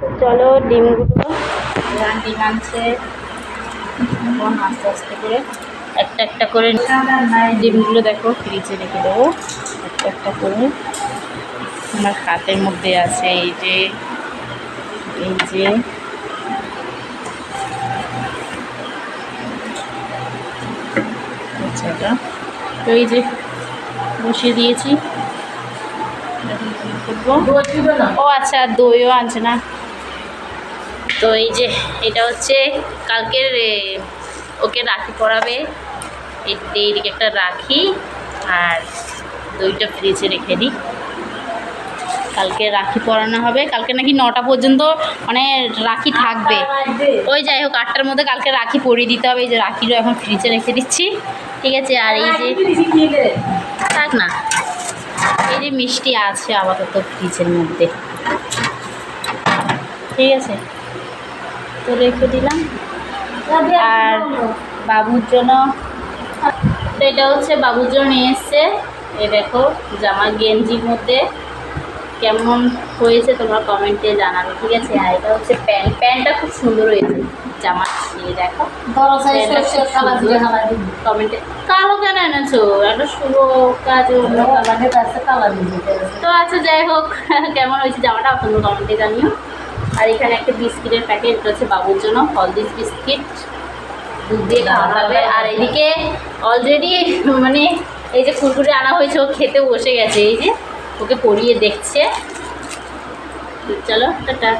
চলো ডিমগুলো ডিম আনছে, এখন আস্তে আস্তে করে একটা একটা করে ডিমগুলো দেখো ফ্রিজে রেখে দেবো একটা একটা করে। আমার হাতের মধ্যে আছে এই যে আচ্ছা, তো এই যে বসিয়ে দিয়েছি। ও আচ্ছা, দইও আনছে না। তো এই যে এটা হচ্ছে কালকের ওকে রাখি পরাবে, এইদিকে একটা রাখি আর দইটা ফ্রিজে রেখে দিই। কালকে রাখি পরানো হবে, কালকে নাকি 9টা পর্যন্ত মানে রাখি থাকবে। ওই যাই হোক 8টার মধ্যে কালকে রাখি পরিয়ে দিতে হবে। এই যে রাখিরও এখন ফ্রিজে রেখে দিচ্ছি, ঠিক আছে। আর এই যে থাক না, এই যে মিষ্টি আছে আপাতত ফ্রিজের মধ্যে, ঠিক আছে, তো রেখে দিলাম। আর বাবুর জন্য, তো এটা হচ্ছে বাবুর জন্য নিয়ে এসছে। এই দেখো জামা গেঞ্জির মধ্যে কেমন হয়েছে তোমরা কমেন্টে জানাবে, ঠিক আছে। আর এটা হচ্ছে প্যান্টটা খুব সুন্দর হয়েছে। জামা নিয়ে দেখো কমেন্টে। কালো কেন এনেছো? একটা শুভ কাজ তো আচ্ছা, যাই হোক কেমন হয়েছে জামাটা তোমরা কমেন্টে জানিও। আর এখানে একটা বিস্কিটের প্যাকেট, এটা হচ্ছে বাবুর জন্য হলদিস বিস্কিট, দুধ দিয়ে খাওয়া হবে। আর এদিকে অলরেডি মানে এই যে কুরকুরে আনা হয়েছে, ও খেতে বসে গেছে, এই যে ওকে পরিয়ে দেখছে। চলো টাটা।